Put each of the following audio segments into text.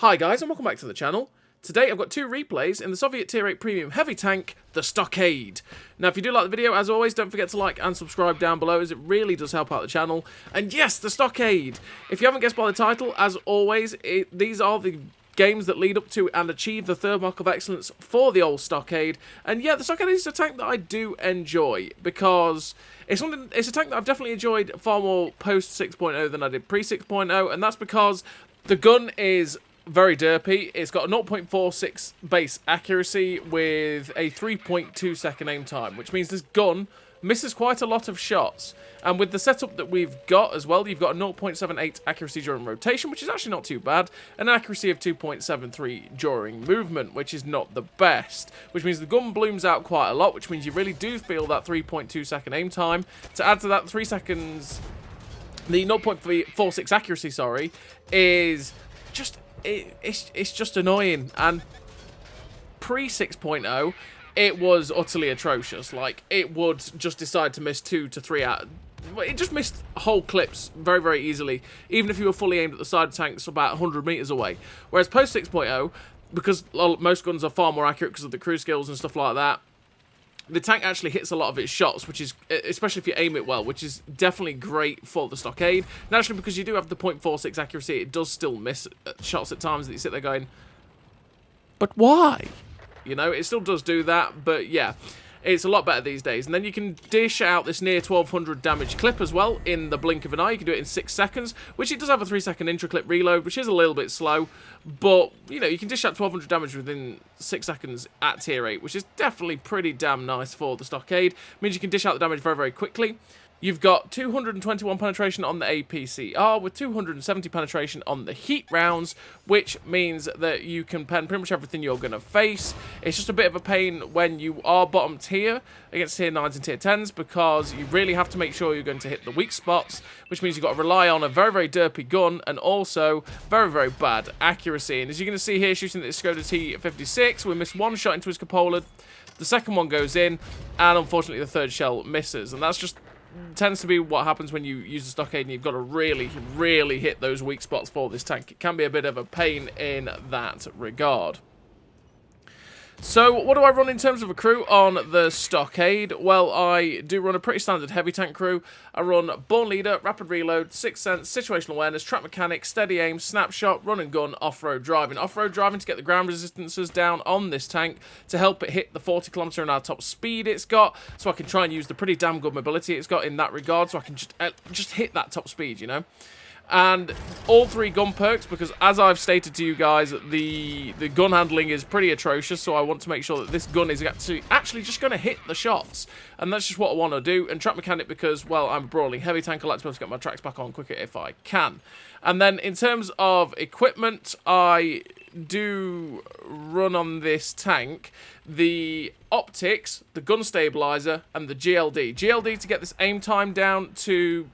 Hi guys and welcome back to the channel. Today I've got two replays in the Soviet Tier 8 Premium Heavy Tank, the Stockade. Now if you do like the video, as always, don't forget to like and subscribe down below as it really does help out the channel. And yes, the Stockade! If you haven't guessed by the title, as always, these are the games that lead up to and achieve the third mark of excellence for the old Stockade. And yeah, the Stockade is a tank that I do enjoy because it's a tank that I've definitely enjoyed far more post 6.0 than I did pre 6.0, and that's because the gun is very derpy. It's got a 0.46 base accuracy with a 3.2 second aim time, which means this gun misses quite a lot of shots. And with the setup that we've got as well, you've got a 0.78 accuracy during rotation, which is actually not too bad, and an accuracy of 2.73 during movement, which is not the best. Which means the gun blooms out quite a lot, which means you really do feel that 3.2 second aim time. To add to that 3 seconds, the 0.46 accuracy, sorry, is just... It's just annoying, and pre 6.0 it was utterly atrocious. Like, it would just decide to miss 2 to 3 out. It just missed whole clips very, very easily, even if you were fully aimed at the side of tanks about 100 meters away. Whereas post 6.0, because most guns are far more accurate because of the crew skills and stuff like that, the tank actually hits a lot of its shots, which is, especially if you aim it well, which is definitely great for the Stockade. Naturally, because you do have the 0.46 accuracy, it does still miss shots at times that you sit there going, but why? You know, it still does do that, but yeah, it's a lot better these days. And then you can dish out this near 1200 damage clip as well in the blink of an eye. You can do it in 6 seconds, which it does have a 3-second intra-clip reload, which is a little bit slow. But, you know, you can dish out 1200 damage within 6 seconds at tier 8, which is definitely pretty damn nice for the Stockade. It means you can dish out the damage very, very quickly. You've got 221 penetration on the APCR with 270 penetration on the heat rounds, which means that you can pen pretty much everything you're going to face. It's just a bit of a pain when you are bottom tier against tier 9s and tier 10s, because you really have to make sure you're going to hit the weak spots, which means you've got to rely on a very, very derpy gun and also very, very bad accuracy. And as you're going to see here, shooting the Skoda T56, we missed one shot into his cupola, the second one goes in, and unfortunately the third shell misses. And that's just tends to be what happens when you use the Stockade and you've got to really, really hit those weak spots for this tank. It can be a bit of a pain in that regard. So, what do I run in terms of a crew on the Stockade? Well, I do run a pretty standard heavy tank crew. I run Born Leader, Rapid Reload, Sixth Sense, Situational Awareness, Track Mechanic, Steady Aim, Snapshot, Run and Gun, Off-Road Driving. Off-Road Driving to get the ground resistances down on this tank to help it hit the 40km/h top speed it's got, so I can try and use the pretty damn good mobility it's got in that regard, so I can just hit that top speed, you know? And all 3 gun perks, because as I've stated to you guys, the gun handling is pretty atrocious, so I want to make sure that this gun is actually just going to hit the shots. And that's just what I want to do. And Track Mechanic because, well, I'm a brawling heavy tank, I like to be able to get my tracks back on quicker if I can. And then in terms of equipment, I do run on this tank the optics, the gun stabilizer, and the GLD. GLD to get this aim time down to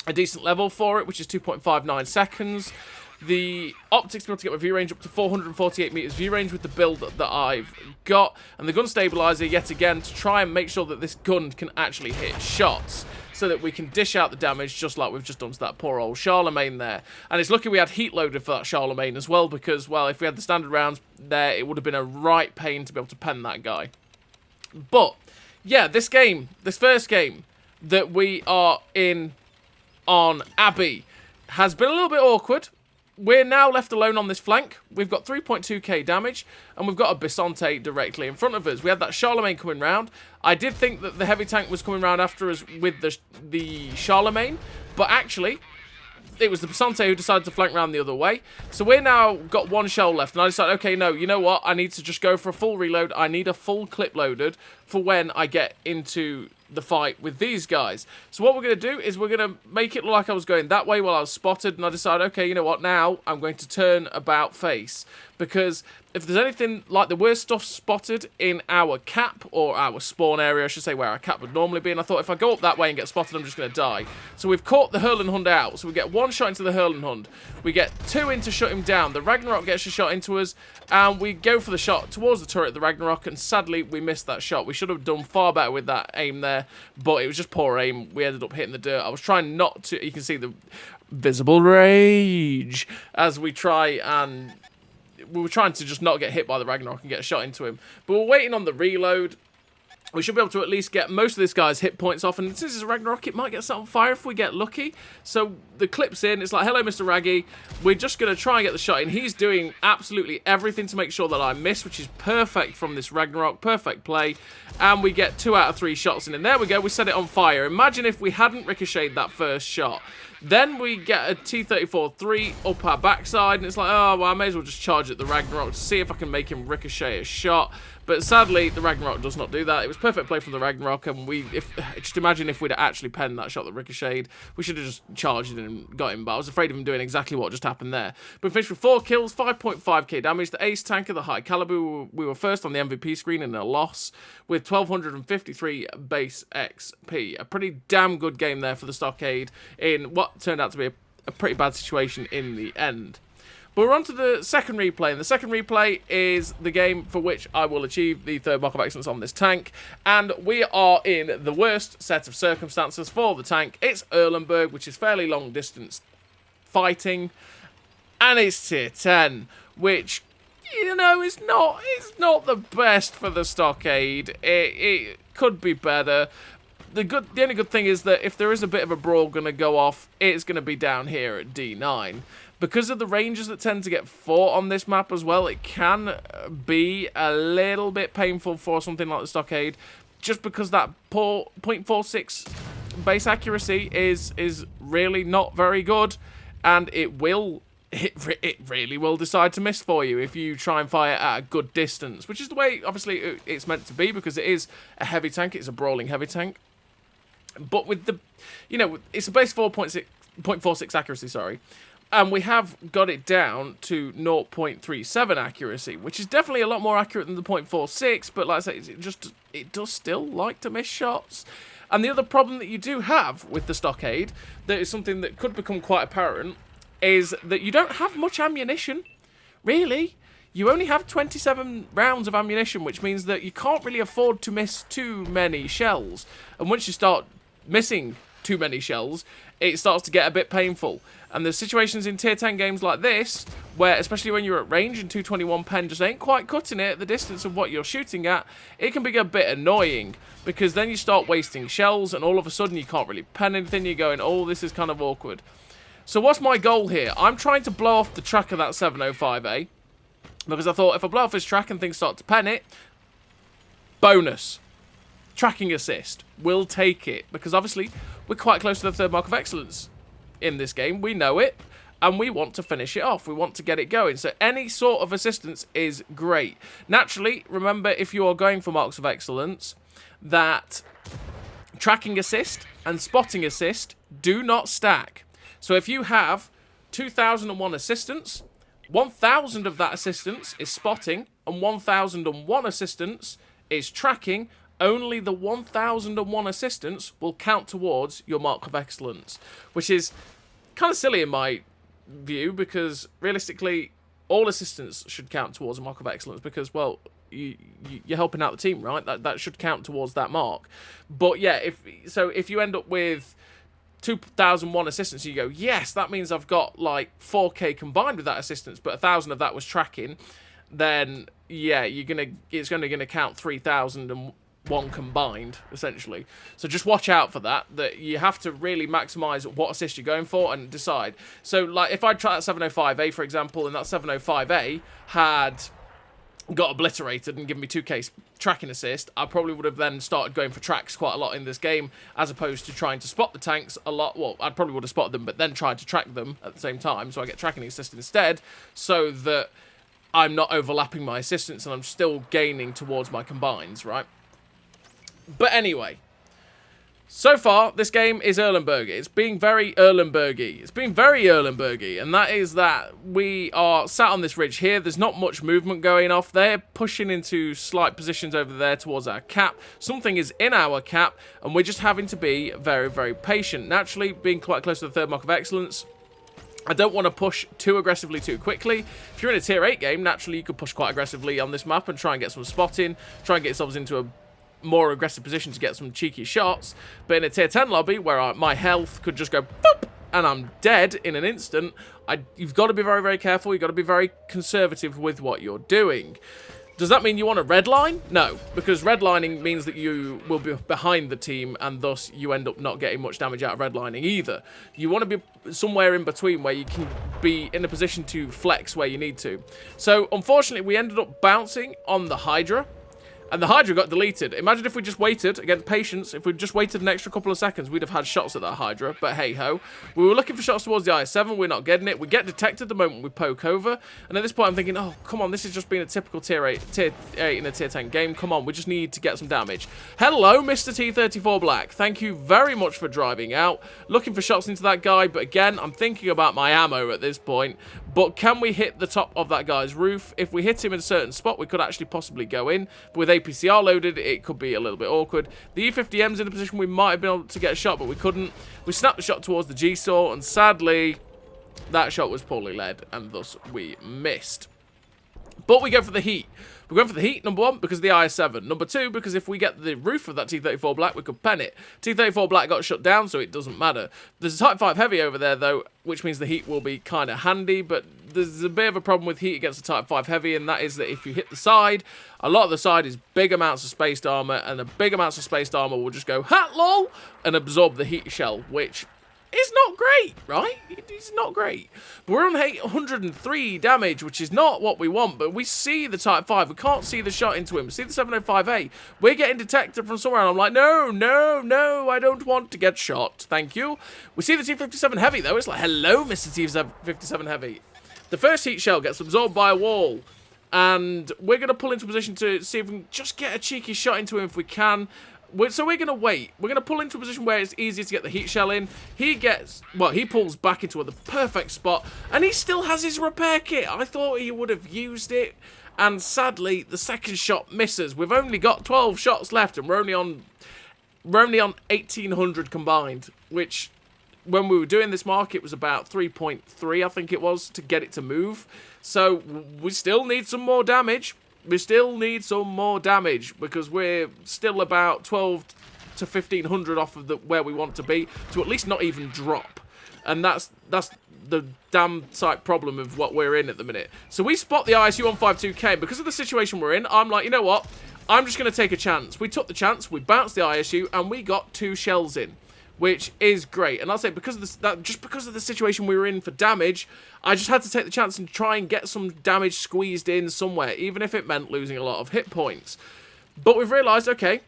a decent level for it, which is 2.59 seconds. The optics to be able to get my view range up to 448 meters view range with the build that I've got, and the gun stabilizer yet again to try and make sure that this gun can actually hit shots, so that we can dish out the damage just like we've just done to that poor old Charlemagne there. And it's lucky we had heat loaded for that Charlemagne as well, because, well, if we had the standard rounds there, it would have been a right pain to be able to pen that guy. But yeah, this first game that we are in on Abbey has been a little bit awkward. We're now left alone on this flank. We've got 3.2k damage, and we've got a Bisonte directly in front of us. We had that Charlemagne coming round. I did think that the heavy tank was coming round after us with the Charlemagne, but actually it was the Bisonte who decided to flank round the other way. So we're now got 1 shell left, and I decided, okay, no, you know what? I need to just go for a full reload. I need a full clip loaded for when I get into the fight with these guys. So what we're going to do is we're going to make it look like I was going that way while I was spotted, and I decided, okay, you know what, now I'm going to turn about face, because if there's anything like the worst stuff spotted in our cap, or our spawn area, I should say, where our cap would normally be, and I thought if I go up that way and get spotted, I'm just going to die. So we've caught the Erlenberg out, so we get 1 shot into the Erlenberg, we get 2 in to shut him down, the Ragnarok gets a shot into us, and we go for the shot towards the turret of the Ragnarok, and sadly we missed that shot. We should have done far better with that aim there, but it was just poor aim. We ended up hitting the dirt. I was trying not to, you can see the visible rage as we try and we were trying to just not get hit by the Ragnarok and get a shot into him. But we're waiting on the reload. We should be able to at least get most of this guy's hit points off, and since it's a Ragnarok, it might get set on fire if we get lucky. So the clip's in, it's like, hello, Mr. Raggy. We're just going to try and get the shot in. He's doing absolutely everything to make sure that I miss, which is perfect from this Ragnarok, perfect play. And we get 2 out of 3 shots in, and there we go, we set it on fire. Imagine if we hadn't ricocheted that first shot. Then we get a T-34-3 up our backside, and it's like, oh, well, I may as well just charge at the Ragnarok to see if I can make him ricochet a shot. But sadly, the Ragnarok does not do that. It was perfect play from the Ragnarok, and just imagine if we'd actually penned that shot that ricocheted. We should have just charged and got him, but I was afraid of him doing exactly what just happened there. But we finished with 4 kills, 5.5k damage. The ace tanker, the high caliber, we were first on the MVP screen in a loss with 1,253 base XP. A pretty damn good game there for the Stockade in what turned out to be a pretty bad situation in the end. But we're on to the second replay, and the second replay is the game for which I will achieve the 3rd Mark of Excellence on this tank, and we are in the worst set of circumstances for the tank. It's Erlenberg, which is fairly long distance fighting, and it's tier 10, which, you know, it's not the best for the Stockade. It could be better. The only good thing is that if there is a bit of a brawl going to go off, it's going to be down here at D9. Because of the ranges that tend to get fought on this map as well, it can be a little bit painful for something like the Stockade, just because that poor 0.46 base accuracy is really not very good, and it really will decide to miss for you if you try and fire at a good distance, which is the way, obviously, it's meant to be, because it is a heavy tank, it's a brawling heavy tank. But with the, you know, it's a base 0.46 accuracy, sorry. And we have got it down to 0.37 accuracy, which is definitely a lot more accurate than the 0.46, but like I say, it does still like to miss shots. And the other problem that you do have with the Stockade, that is something that could become quite apparent, is that you don't have much ammunition, really. You only have 27 rounds of ammunition, which means that you can't really afford to miss too many shells. And once you start missing too many shells, it starts to get a bit painful. And there's situations in tier 10 games like this, where, especially when you're at range and 221 pen just ain't quite cutting it at the distance of what you're shooting at, it can be a bit annoying, because then you start wasting shells, and all of a sudden you can't really pen anything, you're going, oh, this is kind of awkward. So what's my goal here? I'm trying to blow off the track of that 705A, because I thought if I blow off his track and things start to pen it, bonus. Tracking assist. We'll take it, because obviously we're quite close to the 3rd Mark of Excellence in this game. We know it, and we want to finish it off. We want to get it going. So any sort of assistance is great. Naturally, remember, if you are going for Marks of Excellence, that tracking assist and spotting assist do not stack. So if you have 2,001 assistance, 1,000 of that assistance is spotting, and 1,001 assistance is tracking. Only the 1,001 assistance will count towards your Mark of Excellence, which is kind of silly in my view, because realistically, all assistance should count towards a Mark of Excellence, because, well, you're helping out the team, right? That should count towards that mark. But yeah, if you end up with 2,001 assistance, you go, yes, that means I've got like 4k combined with that assistance, but 1,000 of that was tracking, then yeah, it's only gonna count 3,001 combined, essentially. So just watch out for that you have to really maximize what assist you're going for and decide. So like if I try that 705A, for example, and that 705A had got obliterated and given me 2k tracking assist, I probably would have then started going for tracks quite a lot in this game, as opposed to trying to spot the tanks a lot. Well, I probably would have spotted them, but then tried to track them at the same time, so I get tracking assist instead, so that I'm not overlapping my assistance and I'm still gaining towards my combines, right? But anyway, so far, this game is Erlenberg. It's being very Erlenbergy. It's been very Erlenbergy, and that is that we are sat on this ridge here. There's not much movement going off. They're pushing into slight positions over there towards our cap. Something is in our cap, and we're just having to be very, very patient. Naturally, being quite close to the 3rd Mark of Excellence, I don't want to push too aggressively too quickly. If you're in a tier 8 game, naturally you could push quite aggressively on this map and try and get some spotting, try and get yourselves into a more aggressive position to get some cheeky shots. But in a tier 10 lobby, where my health could just go boop, and I'm dead in an instant, you've got to be very, very careful. You've got to be very conservative with what you're doing. Does that mean you want a red line? No, because redlining means that you will be behind the team, and thus you end up not getting much damage out of redlining either. You want to be somewhere in between where you can be in a position to flex where you need to. So, unfortunately, we ended up bouncing on the Hydra, and the Hydra got deleted. Imagine if we just waited, again, patience, if we just waited an extra couple of seconds, we'd have had shots at that Hydra, but hey-ho. We were looking for shots towards the IS-7, we're not getting it. We get detected the moment we poke over, and at this point I'm thinking, oh, come on, this has just been a typical tier 8 in a tier 10 game. Come on, we just need to get some damage. Hello, Mr. T34 Black. Thank you very much for driving out. Looking for shots into that guy, but again, I'm thinking about my ammo at this point. But can we hit the top of that guy's roof? If we hit him in a certain spot, we could actually possibly go in. But with APCR loaded, it could be a little bit awkward. The E50M's in a position we might have been able to get a shot, but we couldn't. We snapped the shot towards the G-Saw, and sadly, that shot was poorly led, and thus we missed. But we go for the heat. We're going for the heat, number one, because of the IS-7. Number two, because if we get the roof of that T-34 Black, we could pen it. T-34 Black got shut down, so it doesn't matter. There's a Type 5 Heavy over there, though, which means the heat will be kind of handy, but there's a bit of a problem with heat against the Type 5 Heavy, and that is that if you hit the side, a lot of the side is big amounts of spaced armor, and the big amounts of spaced armor will just go, ha, lol, and absorb the heat shell, which is not great, right? It's not great. But we're on 803 damage, which is not what we want, but we see the Type 5. We can't see the shot into him. See the 705A. We're getting detected from somewhere, and I'm like, no, no, no, I don't want to get shot. Thank you. We see the T-57 Heavy, though. It's like, hello, Mr. T-57 Heavy. The first heat shell gets absorbed by a wall, and we're going to pull into a position to see if we can just get a cheeky shot into him if we can. So we're going to wait. We're going to pull into a position where it's easier to get the heat shell in. He pulls back into the perfect spot, and he still has his repair kit. I thought he would have used it, and sadly, the second shot misses. We've only got 12 shots left, and we're only on 1,800 combined, which, when we were doing this mark, it was about 3.3, I think it was, to get it to move. So we still need some more damage. We still need some more damage because we're still about 12 to 1,500 off of where we want to be to at least not even drop. And that's the damn sight problem of what we're in at the minute. So we spot the ISU-152K. Because of the situation we're in, I'm like, you know what? I'm just going to take a chance. We took the chance, we bounced the ISU, and we got 2 shells in, which is great. And I'll say because of just because of the situation we were in for damage, I just had to take the chance and try and get some damage squeezed in somewhere, even if it meant losing a lot of hit points. But we've realised, okay,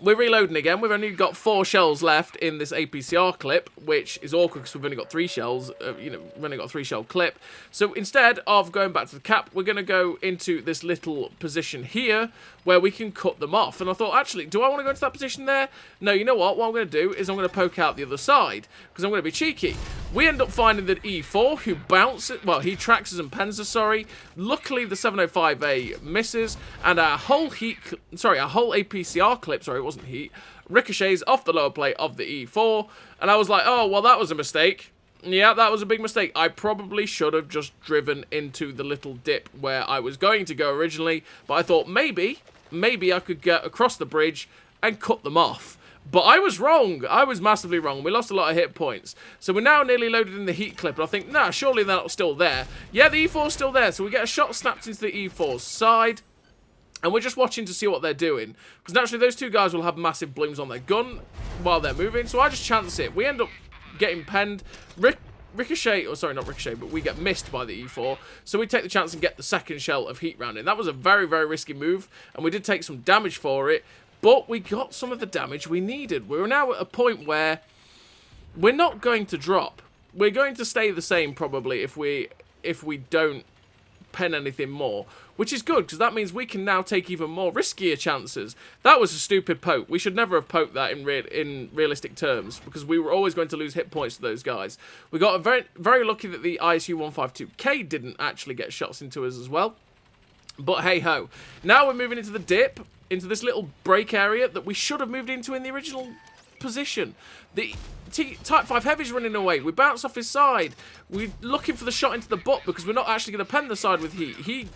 we're reloading again. We've only got 4 shells left in this APCR clip, which is awkward because we've only got 3 shells. We've only got a 3-shell clip. So instead of going back to the cap, we're going to go into this little position here where we can cut them off. And I thought, actually, do I want to go into that position there? No, you know what? What I'm going to do is I'm going to poke out the other side because I'm going to be cheeky. We end up finding that E4, who bounces, well, he tracks us and pens us, sorry. Luckily, the 705A misses, and our whole APCR clip, sorry, it wasn't heat, ricochets off the lower plate of the E4, and I was like, oh, well, that was a mistake. Yeah, that was a big mistake. I probably should have just driven into the little dip where I was going to go originally, but I thought maybe I could get across the bridge and cut them off. But I was wrong. I was massively wrong. We lost a lot of hit points. So we're now nearly loaded in the heat clip. And I think, nah, surely they're not still there. Yeah, the E4's still there. So we get a shot snapped into the E4's side. And we're just watching to see what they're doing. Because naturally, those 2 guys will have massive blooms on their gun while they're moving. So I just chance it. We end up getting penned. Ricochet, or sorry, not Ricochet, but we get missed by the E4. So we take the chance and get the second shell of heat round in. That was a very, very risky move. And we did take some damage for it. But we got some of the damage we needed. We're now at a point where we're not going to drop. We're going to stay the same probably if we don't pen anything more. Which is good, because that means we can now take even more riskier chances. That was a stupid poke. We should never have poked that in realistic terms, because we were always going to lose hit points to those guys. We got very, very lucky that the ISU-152K didn't actually get shots into us as well. But hey-ho. Now we're moving into the dip, into this little break area that we should have moved into in the original position. The Type 5 Heavy's running away. We bounce off his side. We're looking for the shot into the butt because we're not actually going to pen the side with heat. He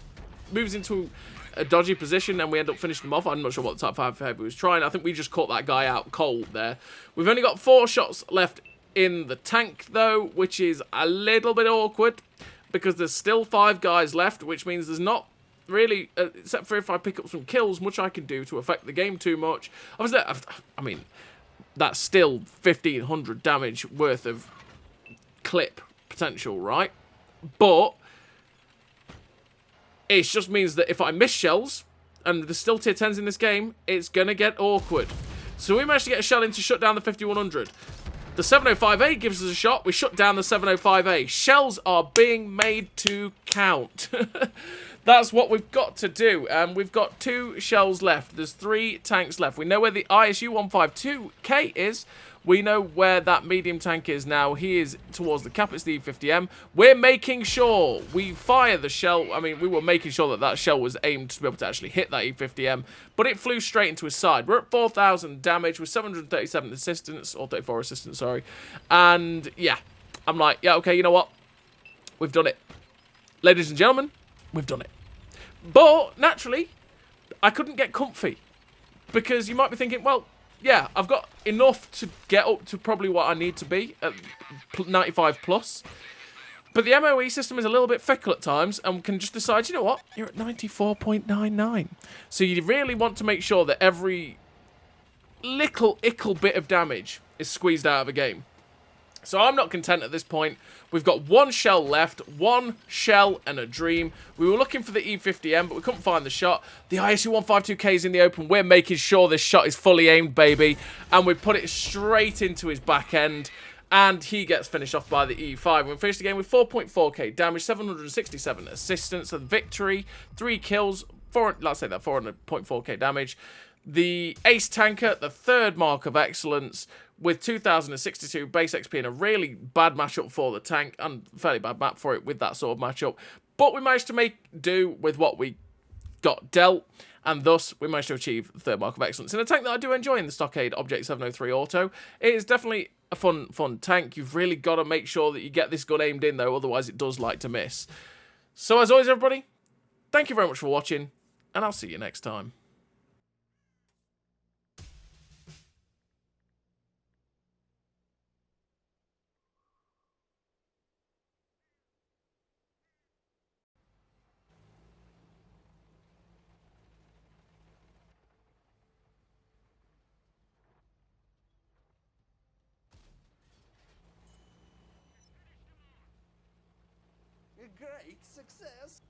moves into a dodgy position and we end up finishing him off. I'm not sure what the Type 5 Heavy was trying. I think we just caught that guy out cold there. We've only got 4 shots left in the tank, though, which is a little bit awkward because there's still 5 guys left, which means there's not really, except for if I pick up some kills, much I can do to affect the game too much. Obviously, I mean, that's still 1,500 damage worth of clip potential, right? But it just means that if I miss shells, and there's still tier 10s in this game, it's going to get awkward. So we managed to get a shell in to shut down the 5100. The 705A gives us a shot. We shut down the 705A. Shells are being made to count. That's what we've got to do. We've got 2 shells left. There's 3 tanks left. We know where the ISU 152K is. We know where that medium tank is now. He is towards the cap. It's the E50M. We're making sure we fire the shell. I mean, we were making sure that that shell was aimed to be able to actually hit that E50M, but it flew straight into his side. We're at 4,000 damage with 737 assistance, or 34 assistance, sorry. And, yeah, I'm like, yeah, okay, you know what? We've done it. Ladies and gentlemen, we've done it. But, naturally, I couldn't get comfy. Because you might be thinking, well, yeah, I've got enough to get up to probably what I need to be at 95 plus. But the MOE system is a little bit fickle at times and can just decide, you know what, you're at 94.99. So you really want to make sure that every little ickle bit of damage is squeezed out of a game. So I'm not content at this point. We've got 1 shell left, 1 shell and a dream. We were looking for the E50M, but we couldn't find the shot. The ISU 152K is in the open. We're making sure this shot is fully aimed, baby. And we put it straight into his back end. And he gets finished off by the E5. We finished the game with 4.4k damage, 767 assistance, a victory, 3 kills, let's say that 400.4k damage. The ace tanker, the 3rd mark of excellence, with 2,062 base XP and a really bad matchup for the tank, and fairly bad map for it with that sort of matchup. But we managed to make do with what we got dealt, and thus we managed to achieve the 3rd mark of excellence in a tank that I do enjoy in the Stockade Obj 703 Auto. It is definitely a fun tank. You've really got to make sure that you get this gun aimed in, though, otherwise it does like to miss. So as always, everybody, thank you very much for watching, and I'll see you next time. A great success.